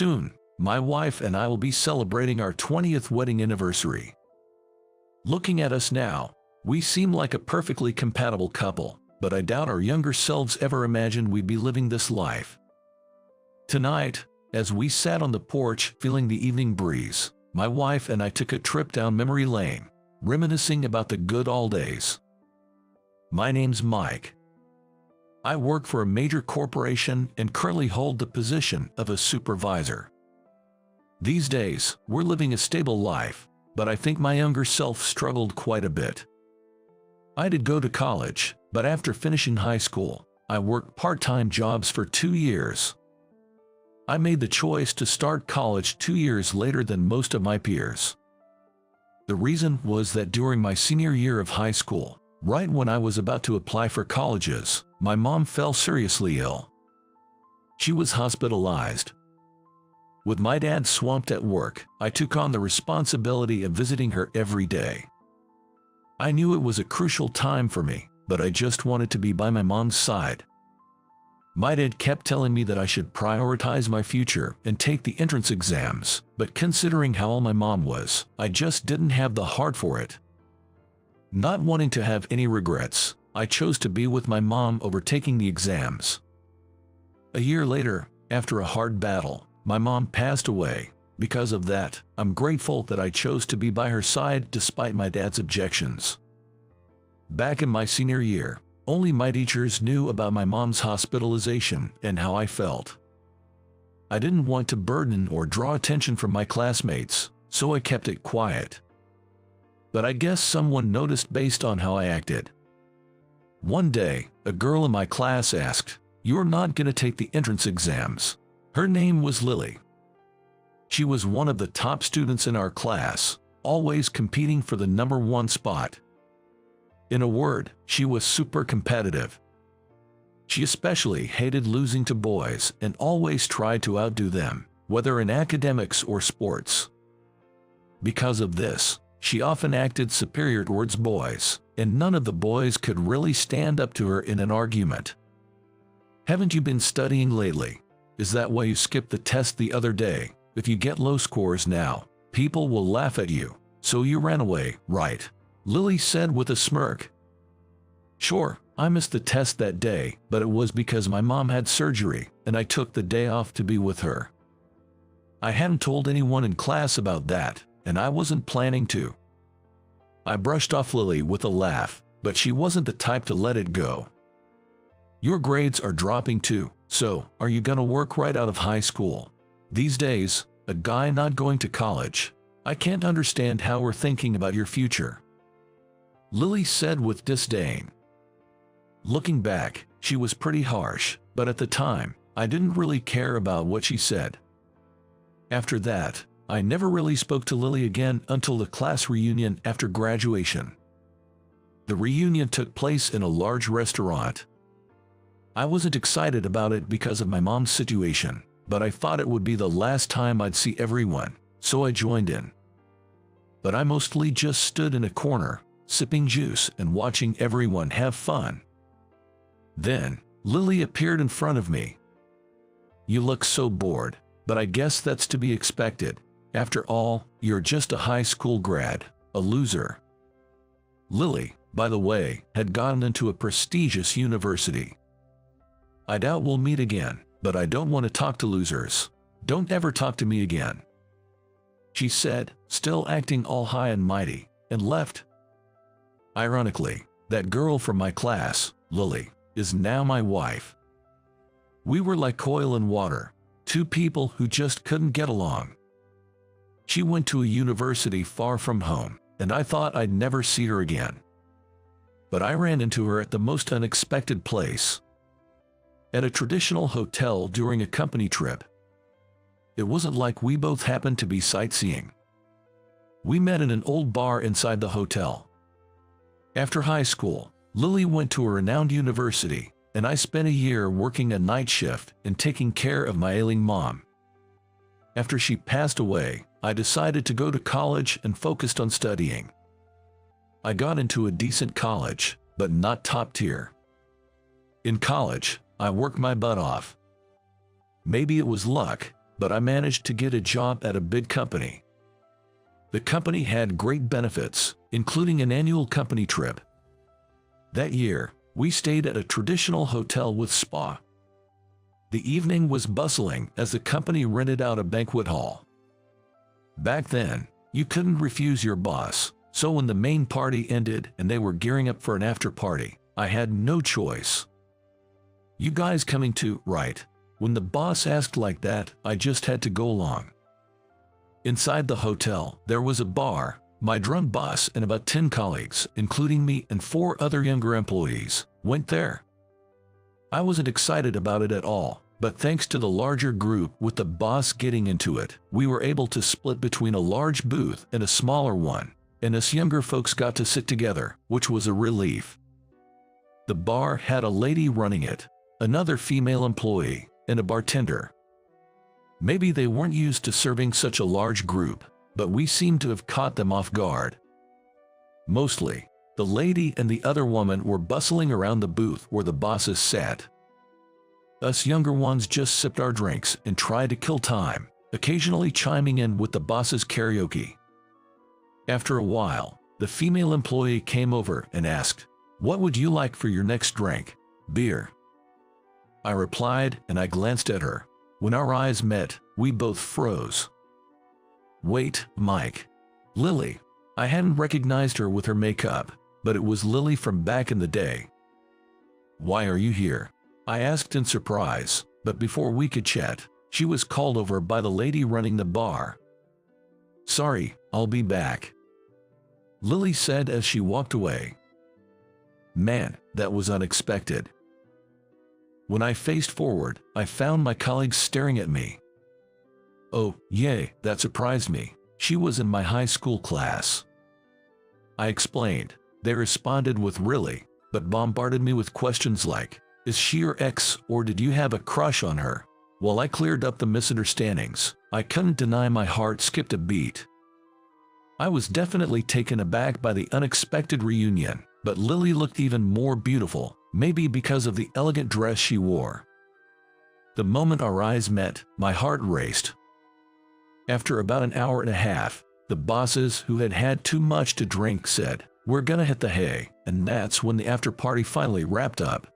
Soon, my wife and I will be celebrating our 20th wedding anniversary. Looking at us now, we seem like a perfectly compatible couple, but I doubt our younger selves ever imagined we'd be living this life. Tonight, as we sat on the porch feeling the evening breeze, my wife and I took a trip down memory lane, reminiscing about the good old days. My name's Mike. I work for a major corporation and currently hold the position of a supervisor. These days, we're living a stable life, but I think my younger self struggled quite a bit. I did go to college, but after finishing high school, I worked part-time jobs for 2 years. I made the choice to start college 2 years later than most of my peers. The reason was that during my senior year of high school, right when I was about to apply for colleges, my mom fell seriously ill. She was hospitalized. With my dad swamped at work, I took on the responsibility of visiting her every day. I knew it was a crucial time for me, but I just wanted to be by my mom's side. My dad kept telling me that I should prioritize my future and take the entrance exams, but considering how old my mom was, I just didn't have the heart for it. Not wanting to have any regrets, I chose to be with my mom over taking the exams. A year later, after a hard battle, my mom passed away. Because of that, I'm grateful that I chose to be by her side despite my dad's objections. Back in my senior year, only my teachers knew about my mom's hospitalization and how I felt. I didn't want to burden or draw attention from my classmates, so I kept it quiet. But I guess someone noticed based on how I acted. One day, a girl in my class asked, "You're not going to take the entrance exams." Her name was Lily. She was one of the top students in our class, always competing for the #1 spot. In a word, she was super competitive. She especially hated losing to boys and always tried to outdo them, whether in academics or sports. Because of this, she often acted superior towards boys, and none of the boys could really stand up to her in an argument. "Haven't you been studying lately? Is that why you skipped the test the other day? If you get low scores now, people will laugh at you. So you ran away, right?" Lily said with a smirk. "Sure, I missed the test that day, but it was because my mom had surgery, and I took the day off to be with her. I hadn't told anyone in class about that, and I wasn't planning to." I brushed off Lily with a laugh, but she wasn't the type to let it go. "Your grades are dropping too, so are you gonna work right out of high school? These days, a guy not going to college. I can't understand how we're thinking about your future," Lily said with disdain. Looking back, she was pretty harsh, but at the time, I didn't really care about what she said. After that, I never really spoke to Lily again until the class reunion after graduation. The reunion took place in a large restaurant. I wasn't excited about it because of my mom's situation, but I thought it would be the last time I'd see everyone, so I joined in. But I mostly just stood in a corner, sipping juice and watching everyone have fun. Then, Lily appeared in front of me. "You look so bored, but I guess that's to be expected. After all, you're just a high school grad, a loser." Lily, by the way, had gotten into a prestigious university. "I doubt we'll meet again, but I don't want to talk to losers. Don't ever talk to me again," she said, still acting all high and mighty, and left. Ironically, that girl from my class, Lily, is now my wife. We were like oil and water, two people who just couldn't get along. She went to a university far from home, and I thought I'd never see her again. But I ran into her at the most unexpected place. At a traditional hotel during a company trip. It wasn't like we both happened to be sightseeing. We met in an old bar inside the hotel. After high school, Lily went to a renowned university, and I spent a year working a night shift and taking care of my ailing mom. After she passed away, I decided to go to college and focused on studying. I got into a decent college, but not top tier. In college, I worked my butt off. Maybe it was luck, but I managed to get a job at a big company. The company had great benefits, including an annual company trip. That year, we stayed at a traditional hotel with spa. The evening was bustling as the company rented out a banquet hall. Back then, you couldn't refuse your boss, so when the main party ended and they were gearing up for an after party, I had no choice. "You guys coming too, right?" When the boss asked like that, I just had to go along. Inside the hotel, there was a bar. My drunk boss and about 10 colleagues, including me and 4 other younger employees, went there. I wasn't excited about it at all, but thanks to the larger group with the boss getting into it, we were able to split between a large booth and a smaller one, and us younger folks got to sit together, which was a relief. The bar had a lady running it, another female employee, and a bartender. Maybe they weren't used to serving such a large group, but we seemed to have caught them off guard. Mostly, the lady and the other woman were bustling around the booth where the bosses sat. Us younger ones just sipped our drinks and tried to kill time, occasionally chiming in with the boss's karaoke. After a while, the female employee came over and asked, "What would you like for your next drink?" "Beer," I replied, and I glanced at her. When our eyes met, we both froze. "Wait, Mike. Lily." I hadn't recognized her with her makeup, but it was Lily from back in the day. "Why are you here?" I asked in surprise, but before we could chat, she was called over by the lady running the bar. "Sorry, I'll be back," Lily said as she walked away. Man, that was unexpected. When I faced forward, I found my colleagues staring at me. "Oh, yay, that surprised me. She was in my high school class," I explained. They responded with "Really?" but bombarded me with questions like, "Is she your ex, or did you have a crush on her?" While I cleared up the misunderstandings, I couldn't deny my heart skipped a beat. I was definitely taken aback by the unexpected reunion, but Lily looked even more beautiful, maybe because of the elegant dress she wore. The moment our eyes met, my heart raced. After about an hour and a half, the bosses, who had had too much to drink, said, "We're gonna hit the hay," and that's when the after-party finally wrapped up.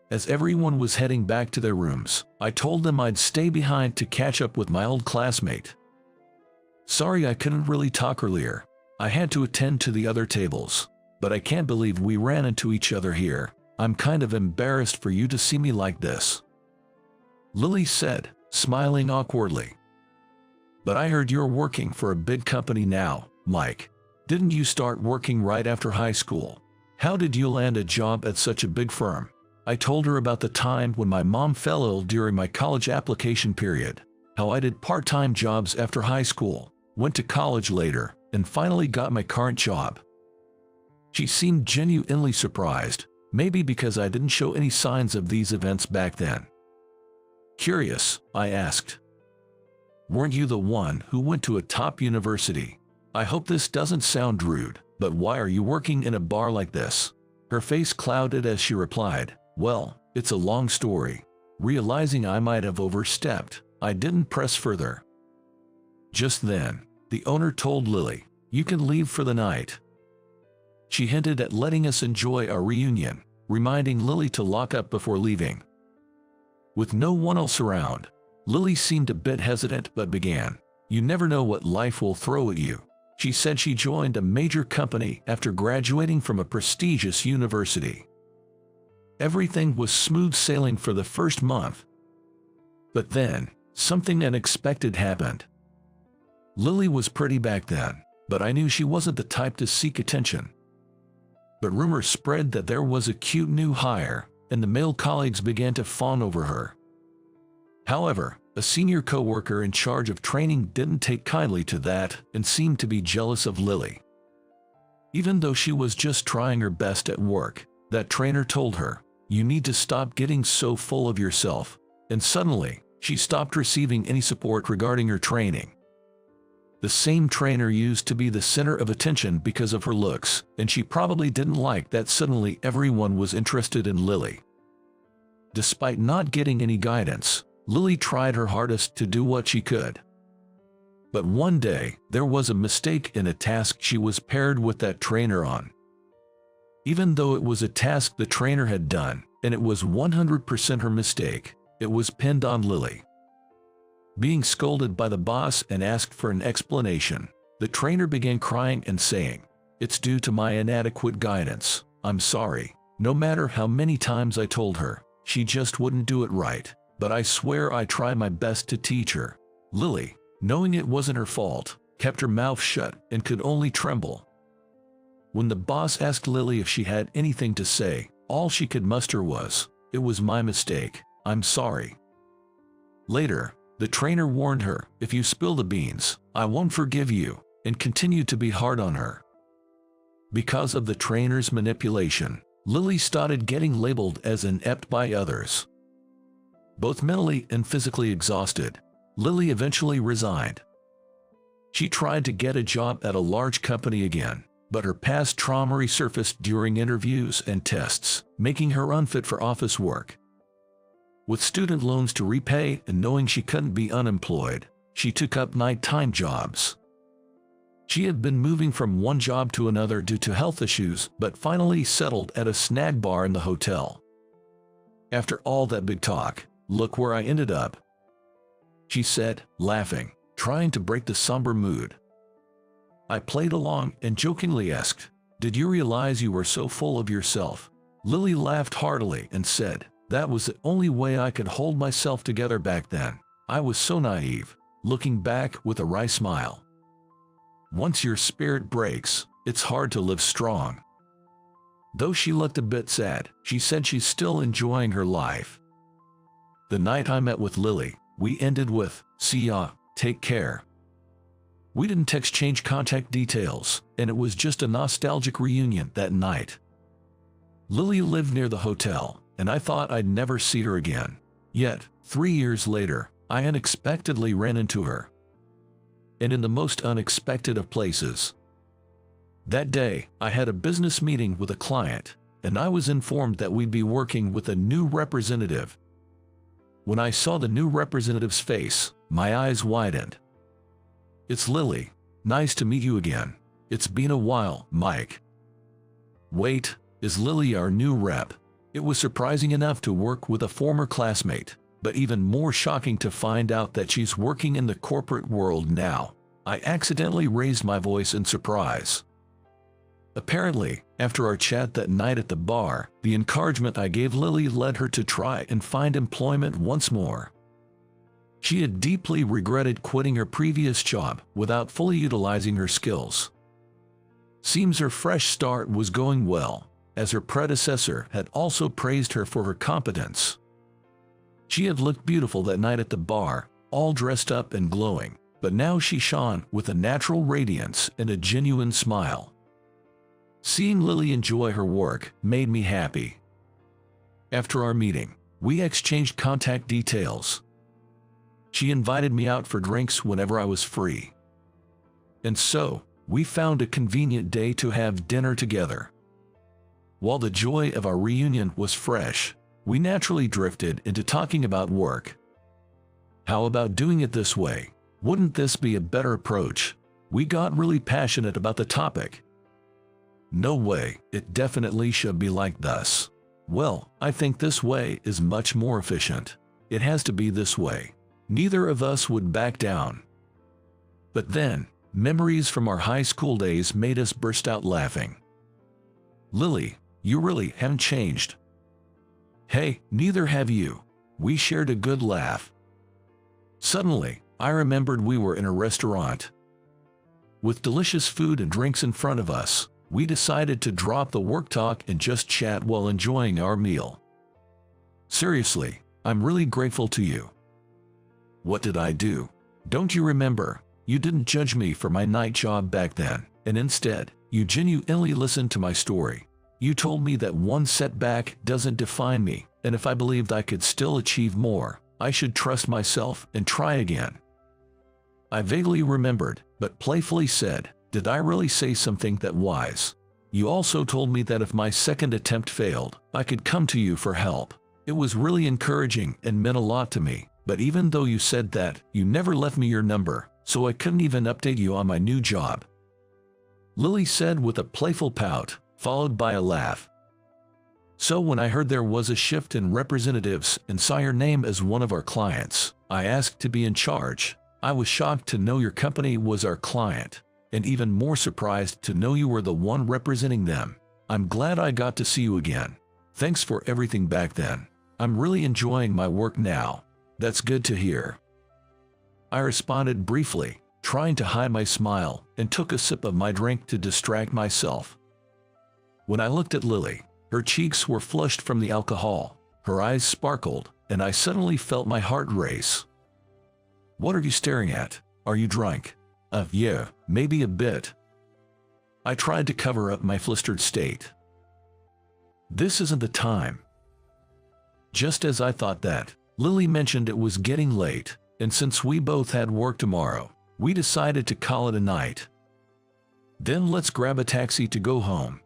As everyone was heading back to their rooms, I told them I'd stay behind to catch up with my old classmate. "Sorry I couldn't really talk earlier. I had to attend to the other tables. But I can't believe we ran into each other here. I'm kind of embarrassed for you to see me like this," Lily said, smiling awkwardly. "But I heard you're working for a big company now, Mike. Didn't you start working right after high school? How did you land a job at such a big firm?" I told her about the time when my mom fell ill during my college application period, how I did part-time jobs after high school, went to college later, and finally got my current job. She seemed genuinely surprised, maybe because I didn't show any signs of these events back then. Curious, I asked, "Weren't you the one who went to a top university? I hope this doesn't sound rude, but why are you working in a bar like this?" Her face clouded as she replied, "Well, it's a long story." Realizing I might have overstepped, I didn't press further. Just then, the owner told Lily, "You can leave for the night." She hinted at letting us enjoy our reunion, reminding Lily to lock up before leaving. With no one else around, Lily seemed a bit hesitant but began, "You never know what life will throw at you." She said she joined a major company after graduating from a prestigious university. Everything was smooth sailing for the first month. But then, something unexpected happened. Lily was pretty back then, but I knew she wasn't the type to seek attention. But rumors spread that there was a cute new hire, and the male colleagues began to fawn over her. However, a senior coworker in charge of training didn't take kindly to that and seemed to be jealous of Lily. Even though she was just trying her best at work, that trainer told her, "You need to stop getting so full of yourself," and suddenly, she stopped receiving any support regarding her training. The same trainer used to be the center of attention because of her looks, and she probably didn't like that suddenly everyone was interested in Lily. Despite not getting any guidance, Lily tried her hardest to do what she could. But one day, there was a mistake in a task she was paired with that trainer on. Even though it was a task the trainer had done, and it was 100% her mistake, it was pinned on Lily. Being scolded by the boss and asked for an explanation, the trainer began crying and saying, "It's due to my inadequate guidance. I'm sorry. No matter how many times I told her, she just wouldn't do it right, but I swear I tried my best to teach her." Lily, knowing it wasn't her fault, kept her mouth shut and could only tremble. When the boss asked Lily if she had anything to say, all she could muster was, "It was my mistake. I'm sorry." Later, the trainer warned her, "If you spill the beans, I won't forgive you," and continued to be hard on her. Because of the trainer's manipulation, Lily started getting labeled as inept by others. Both mentally and physically exhausted, Lily eventually resigned. She tried to get a job at a large company again, but her past trauma resurfaced during interviews and tests, making her unfit for office work. With student loans to repay and knowing she couldn't be unemployed, she took up nighttime jobs. She had been moving from one job to another due to health issues, but finally settled at a snack bar in the hotel. "After all that big talk, look where I ended up," she said, laughing, trying to break the somber mood. I played along and jokingly asked, "Did you realize you were so full of yourself?" Lily laughed heartily and said, "That was the only way I could hold myself together back then. I was so naive," looking back with a wry smile. Once your spirit breaks, it's hard to live strong. Though she looked a bit sad, she said she's still enjoying her life. The night I met with Lily, we ended with, "See ya, take care." We didn't exchange contact details, and it was just a nostalgic reunion that night. Lily lived near the hotel, and I thought I'd never see her again. Yet, 3 years later, I unexpectedly ran into her. And in the most unexpected of places. That day, I had a business meeting with a client, and I was informed that we'd be working with a new representative. When I saw the new representative's face, my eyes widened. "It's Lily. Nice to meet you again. It's been a while, Mike." Wait, is Lily our new rep? It was surprising enough to work with a former classmate, but even more shocking to find out that she's working in the corporate world now. I accidentally raised my voice in surprise. Apparently, after our chat that night at the bar, the encouragement I gave Lily led her to try and find employment once more. She had deeply regretted quitting her previous job without fully utilizing her skills. Seems her fresh start was going well, as her predecessor had also praised her for her competence. She had looked beautiful that night at the bar, all dressed up and glowing, but now she shone with a natural radiance and a genuine smile. Seeing Lily enjoy her work made me happy. After our meeting, we exchanged contact details. She invited me out for drinks whenever I was free. And so, we found a convenient day to have dinner together. While the joy of our reunion was fresh, we naturally drifted into talking about work. How about doing it this way? Wouldn't this be a better approach? We got really passionate about the topic. No way, it definitely should be like this. Well, I think this way is much more efficient. It has to be this way. Neither of us would back down. But then, memories from our high school days made us burst out laughing. Lily, you really haven't changed. Hey, neither have you. We shared a good laugh. Suddenly, I remembered we were in a restaurant. With delicious food and drinks in front of us, we decided to drop the work talk and just chat while enjoying our meal. Seriously, I'm really grateful to you. What did I do? Don't you remember? You didn't judge me for my night job back then, and instead, you genuinely listened to my story. You told me that one setback doesn't define me, and if I believed I could still achieve more, I should trust myself and try again. I vaguely remembered, but playfully said, "Did I really say something that wise?" You also told me that if my second attempt failed, I could come to you for help. It was really encouraging and meant a lot to me, But even though you said that, you never left me your number, so I couldn't even update you on my new job," Lily said with a playful pout, followed by a laugh. "So when I heard there was a shift in representatives and saw your name as one of our clients, I asked to be in charge. I was shocked to know your company was our client, and even more surprised to know you were the one representing them. I'm glad I got to see you again. Thanks for everything back then. I'm really enjoying my work now." "That's good to hear," I responded briefly, trying to hide my smile, and took a sip of my drink to distract myself. When I looked at Lily, her cheeks were flushed from the alcohol, her eyes sparkled, and I suddenly felt my heart race. "What are you staring at? Are you drunk?" Yeah, maybe a bit." I tried to cover up my flustered state. "This isn't the time." Just as I thought that, Lily mentioned it was getting late, and since we both had work tomorrow, we decided to call it a night. "Then let's grab a taxi to go home."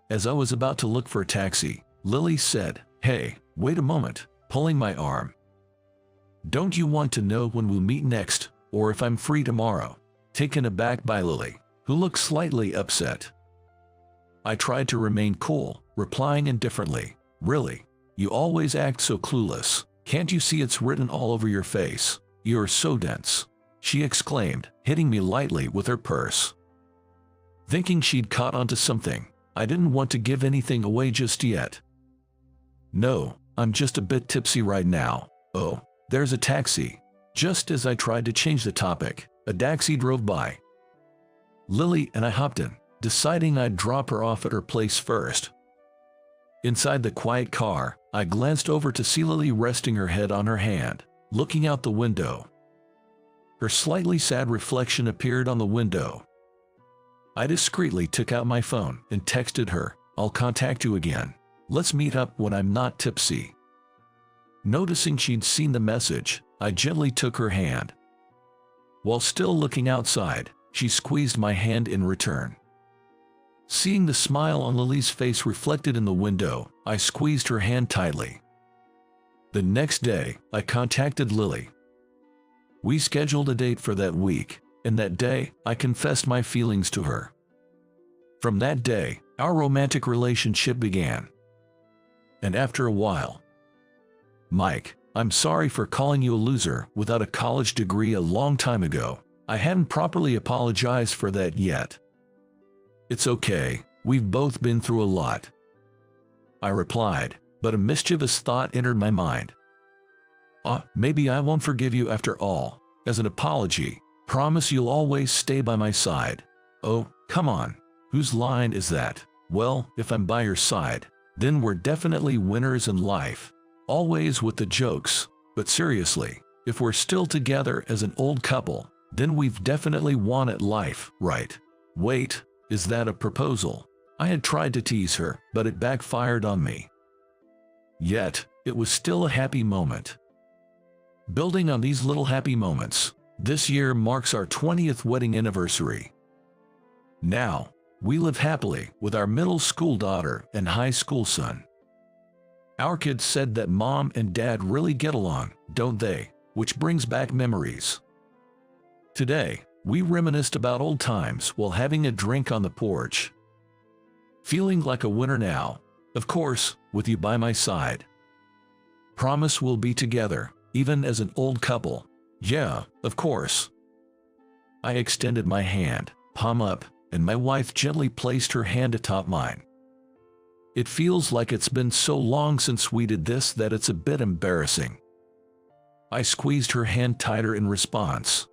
As I was about to look for a taxi, Lily said, "Hey, wait a moment," pulling my arm. "Don't you want to know when we'll meet next, or if I'm free tomorrow?" Taken aback by Lily, who looked slightly upset, I tried to remain cool, replying indifferently, "Really? You always act so clueless. Can't you see it's written all over your face? You're so dense," she exclaimed, hitting me lightly with her purse. Thinking she'd caught onto something, I didn't want to give anything away just yet. "No, I'm just a bit tipsy right now." "Oh, there's a taxi." Just as I tried to change the topic, a taxi drove by. Lily and I hopped in, deciding I'd drop her off at her place first. Inside the quiet car, I glanced over to see Lily resting her head on her hand, looking out the window. Her slightly sad reflection appeared on the window. I discreetly took out my phone and texted her, "I'll contact you again. Let's meet up when I'm not tipsy." Noticing she'd seen the message, I gently took her hand. While still looking outside, she squeezed my hand in return. Seeing the smile on Lily's face reflected in the window, I squeezed her hand tightly. The next day, I contacted Lily. We scheduled a date for that week, and that day, I confessed my feelings to her. From that day, our romantic relationship began. And after a while, "Mike, I'm sorry for calling you a loser without a college degree a long time ago. I hadn't properly apologized for that yet." "It's okay, we've both been through a lot," I replied, but a mischievous thought entered my mind. Maybe I won't forgive you after all. As an apology, promise you'll always stay by my side." "Oh, come on. Whose line is that?" "Well, if I'm by your side, then we're definitely winners in life. Always with the jokes. But seriously, if we're still together as an old couple, then we've definitely won at life, right?" "Wait, is that a proposal?" I had tried to tease her, but it backfired on me. Yet, it was still a happy moment. Building on these little happy moments, this year marks our 20th wedding anniversary. Now, we live happily with our middle school daughter and high school son. Our kids said that mom and dad really get along, don't they? Which brings back memories. Today, we reminisced about old times while having a drink on the porch. Feeling like a winner now, of course, with you by my side. Promise we'll be together, even as an old couple. Yeah, of course. I extended my hand, palm up, and my wife gently placed her hand atop mine. It feels like it's been so long since we did this that it's a bit embarrassing. I squeezed her hand tighter in response.